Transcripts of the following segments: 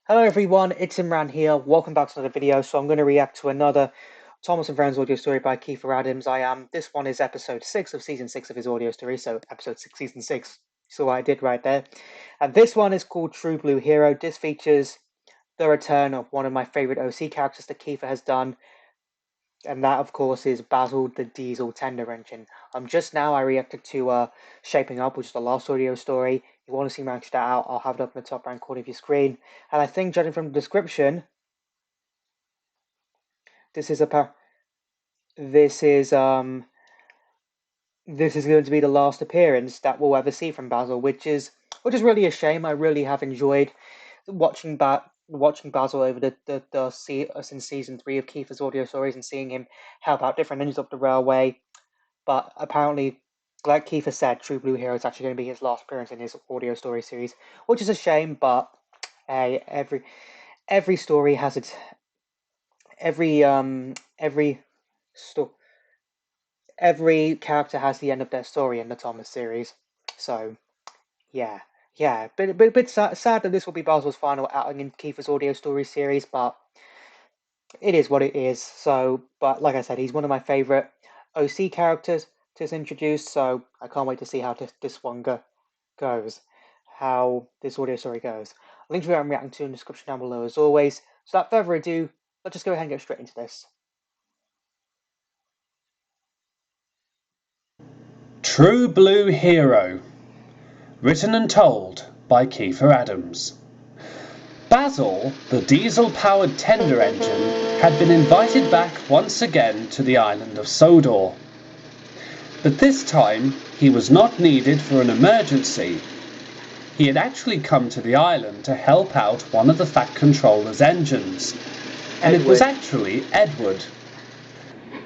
Hello everyone, it's Imran here. Welcome back to another video. So I'm going to react to another Thomas and Friends audio story by Kiefer Adams. This one is episode 6 of season 6 of his audio story, so episode 6, season 6. So what I did right there. And this one is called True Blue Hero. This features the return of one of my favorite OC characters that Kiefer has done, and that of course is Basil the Diesel Tender Engine. Just now I reacted to Shaping Up, which is the last audio story. If you want to see me react that out, I'll have it up in the top right corner of your screen. And I think, judging from the description, this is this is um this is going to be the last appearance that we'll ever see from Basil, which is really a shame. I really have enjoyed watching Basil over since season 3 of Kiefer's audio stories and seeing him help out different ends of the railway. But apparently, like Kiefer said, True Blue Hero is actually going to be his last appearance in his audio story series, which is a shame. But hey, every story has its every sto- every character has the end of their story in the Thomas series. So yeah, but sad that this will be Basil's final outing in Kiefer's audio story series, but it is what it is. So, but like I said, he's one of my favorite OC characters to introduce. So I can't wait to see how this one goes, how this audio story goes. Links to where I'm reacting to in the description down below as always. So without further ado, let's just go ahead and get straight into this. True Blue Hero, written and told by Kiefer Adams. Basil, the diesel-powered tender engine, had been invited back once again to the island of Sodor. But this time, he was not needed for an emergency. He had actually come to the island to help out one of the Fat Controller's engines. And it was actually Edward.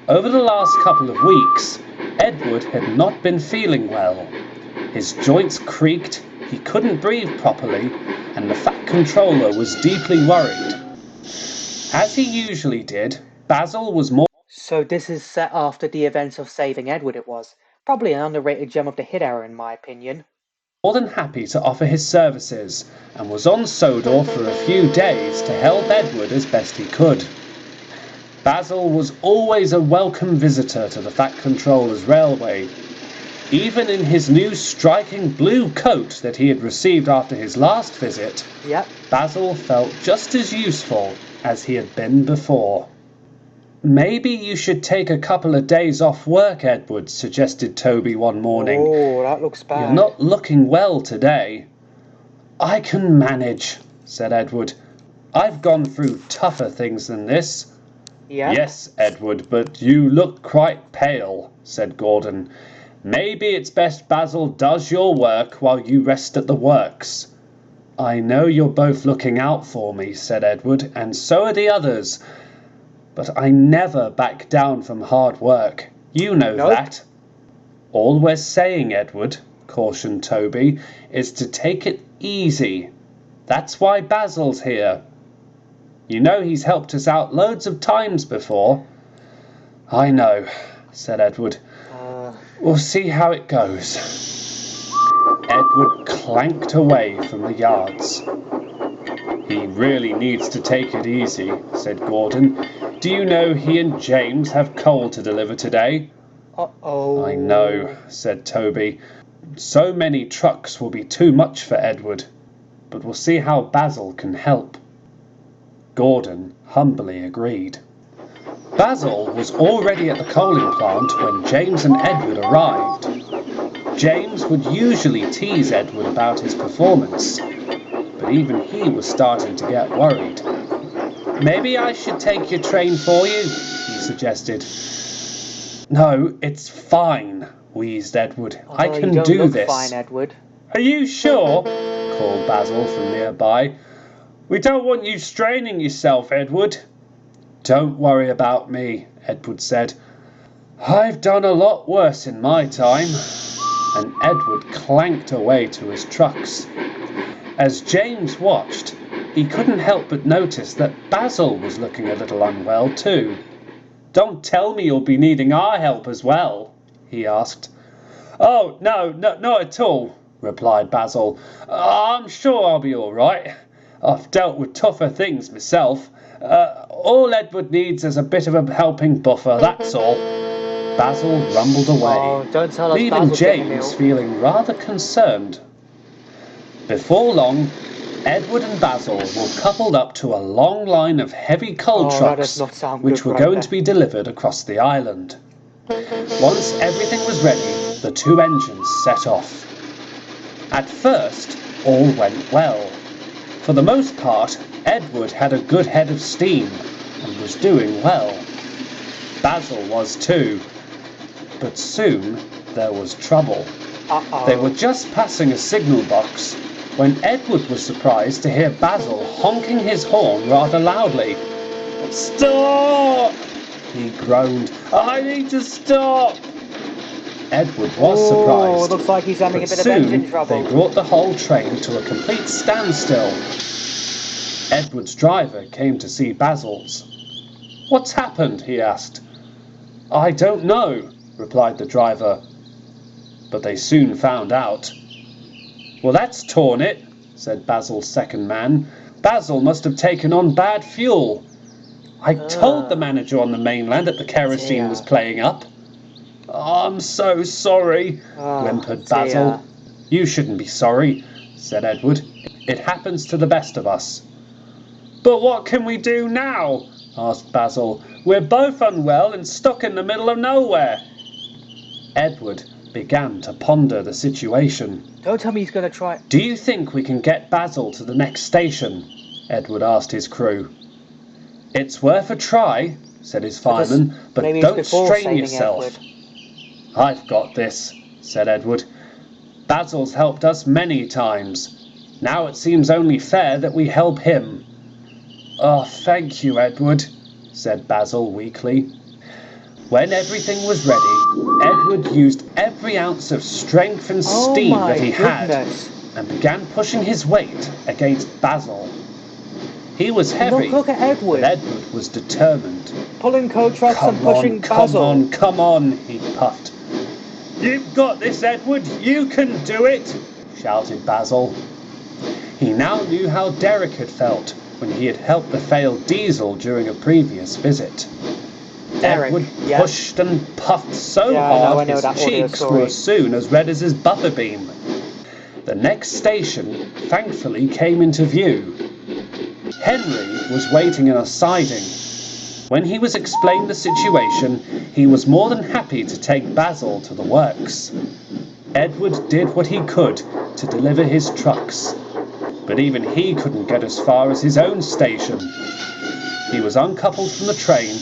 Over the last couple of weeks, Edward had not been feeling well. His joints creaked, he couldn't breathe properly, and the Fat Controller was deeply worried. As he usually did, Basil was more... So this is set after the events of Saving Edward, it was. Probably an underrated gem of the hit era in my opinion. More than happy to offer his services, and was on Sodor for a few days to help Edward as best he could. Basil was always a welcome visitor to the Fat Controller's railway. Even in his new striking blue coat that he had received after his last visit, Basil felt just as useful as he had been before. Maybe you should take a couple of days off work, Edward, suggested Toby one morning. Oh, that looks bad. You're not looking well today. I can manage, said Edward. I've gone through tougher things than this. Yes, Edward, but you look quite pale, said Gordon. Maybe it's best Basil does your work while you rest at the works. I know you're both looking out for me, said Edward, and so are the others. But I never back down from hard work. You know that. All we're saying, Edward, cautioned Toby, is to take it easy. That's why Basil's here. You know he's helped us out loads of times before. I know, said Edward. We'll see how it goes. Edward clanked away from the yards. He really needs to take it easy, said Gordon. Do you know he and James have coal to deliver today? Uh-oh. I know, said Toby. So many trucks will be too much for Edward, but we'll see how Basil can help. Gordon humbly agreed. Basil was already at the coaling plant when James and Edward arrived. James would usually tease Edward about his performance, but even he was starting to get worried. Maybe I should take your train for you, he suggested. No, it's fine, wheezed Edward. I can do this. Fine, Edward. Are you sure? Called Basil from nearby. We don't want you straining yourself, Edward. Don't worry about me, Edward said. I've done a lot worse in my time. And Edward clanked away to his trucks. As James watched, he couldn't help but notice that Basil was looking a little unwell too. Don't tell me you'll be needing our help as well, he asked. Oh, no, not at all, replied Basil. I'm sure I'll be all right. I've dealt with tougher things myself. All Edward needs is a bit of a helping buffer, that's all." Basil rumbled away, Oh, don't tell us leaving Basil's getting James ill. feeling rather concerned. Before long, Edward and Basil were coupled up to a long line of heavy coal Oh, that does trucks not sound which good were right going there. to be delivered across the island. Once everything was ready, the two engines set off. At first, all went well. For the most part, Edward had a good head of steam and was doing well. Basil was too. But soon there was trouble. They were just passing a signal box when Edward was surprised to hear Basil honking his horn rather loudly. "Stop!" he groaned. "I need to stop!" Edward was surprised, looks like he's having a but bit of engine soon trouble. they brought the whole train to a complete standstill. Edward's driver came to see Basil's. "What's happened?" he asked. "I don't know," replied the driver. But they soon found out. "Well, that's torn it," said Basil's second man. "Basil must have taken on bad fuel. I told the manager on the mainland that the kerosene was playing up." "I'm so sorry," whimpered Basil. "You shouldn't be sorry," said Edward. "It happens to the best of us." "But what can we do now?" asked Basil. "We're both unwell and stuck in the middle of nowhere." Edward began to ponder the situation. Don't tell me he's going to try. "Do you think we can get Basil to the next station?" Edward asked his crew. "It's worth a try," said his fireman, "but don't strain yourself." "I've got this," said Edward. "Basil's helped us many times. Now it seems only fair that we help him." "Oh, thank you, Edward," said Basil weakly. When everything was ready, Edward used every ounce of strength and steam that he had and began pushing his weight against Basil. He was heavy, Look at Edward. but Edward was determined. Pulling coal trucks and pushing Basil. Come on, he puffed. "You've got this, Edward, you can do it," shouted Basil. He now knew how Derek had felt when he had helped the failed diesel during a previous visit. Edward pushed and puffed so hard his cheeks were soon as red as his butterbean. The next station thankfully came into view. Henry was waiting in a siding. When he was explained the situation, he was more than happy to take Basil to the works. Edward did what he could to deliver his trucks, but even he couldn't get as far as his own station. He was uncoupled from the train,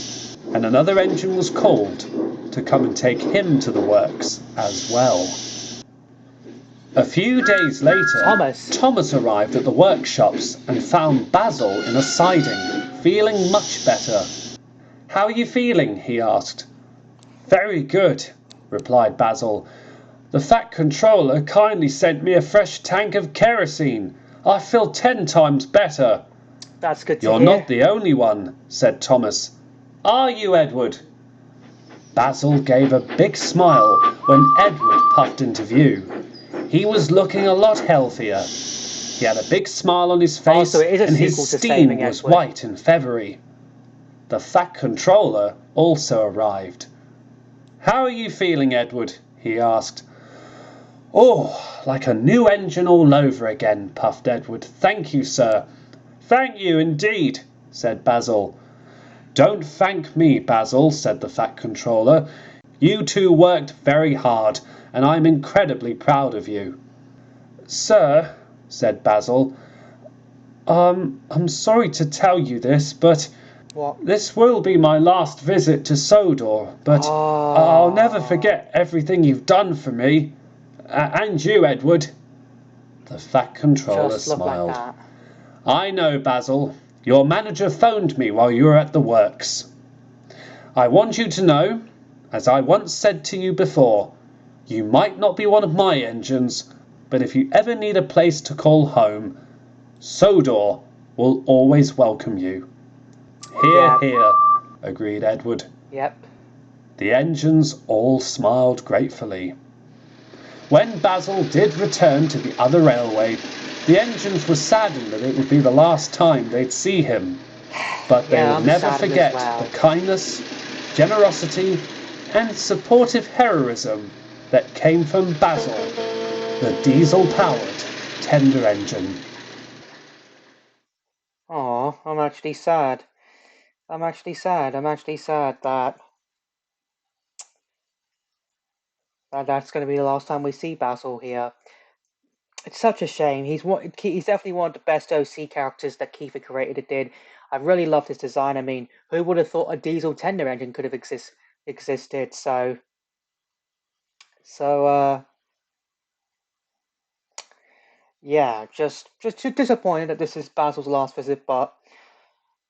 and another engine was called to come and take him to the works as well. A few days later, Thomas arrived at the workshops and found Basil in a siding, feeling much better. "How are you feeling?" he asked. "Very good," replied Basil. "The Fat Controller kindly sent me a fresh tank of kerosene. I feel 10 times better." "That's good to hear." "You're not the only one," said Thomas. "Are you, Edward?" Basil gave a big smile when Edward puffed into view. He was looking a lot healthier. He had a big smile on his face, and his steam was white and feathery. The Fat Controller also arrived. "How are you feeling, Edward?" he asked. "Oh, like a new engine all over again," puffed Edward. "Thank you, sir." "Thank you indeed," said Basil. "Don't thank me, Basil," said the Fat Controller. "You two worked very hard, and I'm incredibly proud of you." "Sir," said Basil, I'm sorry to tell you this, but this will be my last visit to Sodor, but I'll never forget everything you've done for me. And you, Edward." The Fat Controller smiled. Like "I know, Basil. Your manager phoned me while you were at the works. I want you to know, as I once said to you before, you might not be one of my engines, but if you ever need a place to call home, Sodor will always welcome you." "Hear, hear," agreed Edward. Yep. The engines all smiled gratefully. When Basil did return to the other railway, the engines were saddened that it would be the last time they'd see him. But they Yeah, would I'm never saddened as forget the well. kindness, generosity, and supportive heroism that came from Basil, the diesel-powered tender engine. Oh, I'm actually sad. I'm actually sad. I'm actually sad that that's going to be the last time we see Basil here. It's such a shame. He's definitely one of the best OC characters that Kiefer created. It did. I really loved his design. I mean, who would have thought a diesel tender engine could have existed? So yeah, just disappointed that this is Basil's last visit, but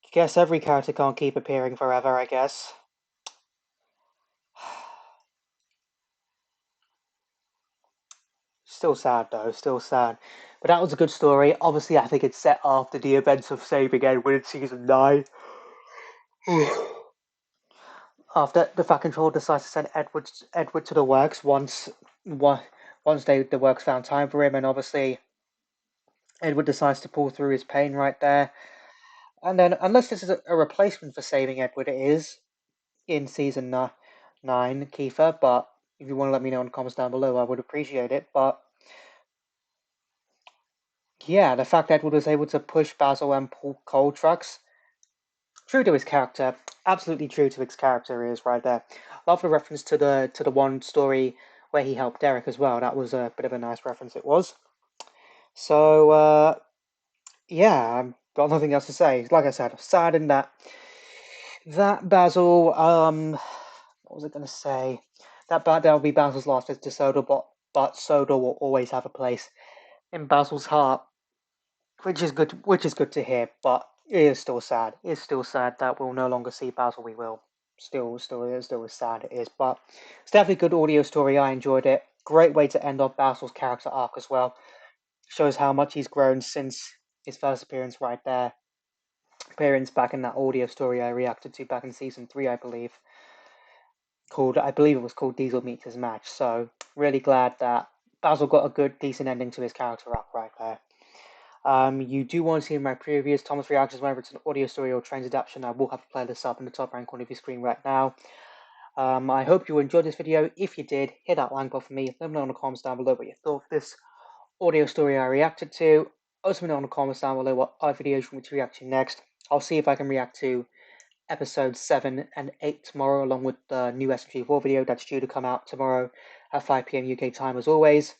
I guess every character can't keep appearing forever, I guess. Still sad though, still sad. But that was a good story. Obviously, I think it's set after the events of Saving Edward in season 9. After the Fat Control decides to send Edward to the works once the works found time for him, and obviously Edward decides to pull through his pain right there. And then, unless this is a replacement for Saving Edward, it is in season 9, Kiefer. But if you want to let me know in the comments down below, I would appreciate it. But yeah, the fact Edward was able to push Basil and pull coal trucks, true to his character, absolutely true to his character is right there. Love the reference to the one story where he helped Derek as well. That was a bit of a nice reference. It was. So yeah, I've got nothing else to say. Like I said, sad in that Basil. What was I going to say? That'll be Basil's last visit to Sodor, but Sodor will always have a place in Basil's heart, which is good. Which is good to hear. But it is still sad. It's still sad that we'll no longer see Basil. We will. Still as sad it is. But it's definitely a good audio story. I enjoyed it. Great way to end off Basil's character arc as well. Shows how much he's grown since his first appearance right there. Appearance back in that audio story I reacted to back in season 3, I believe. I believe it was called Diesel Meets His Match. So really glad that Basil got a good, decent ending to his character arc right there. You do want to see my previous Thomas reactions, whether it's an audio story or trans adaptation, I will have a playlist up in the top right corner of your screen right now. I hope you enjoyed this video. If you did, hit that like button for me. Let me know in the comments down below what you thought of this audio story I reacted to. Also, let me know in the comments down below what other videos you want me to react to next. I'll see if I can react to episodes 7 and 8 tomorrow, along with the new SMG4 video that's due to come out tomorrow at 5 p.m. UK time, as always.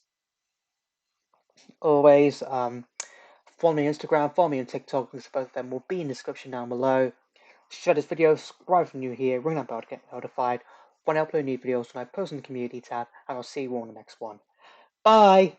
Follow me on Instagram, follow me on TikTok, because both of them will be in the description down below. Share this video, subscribe if you're new here, ring that bell to get notified when I upload new videos when I post in the community tab, and I'll see you all in the next one. Bye!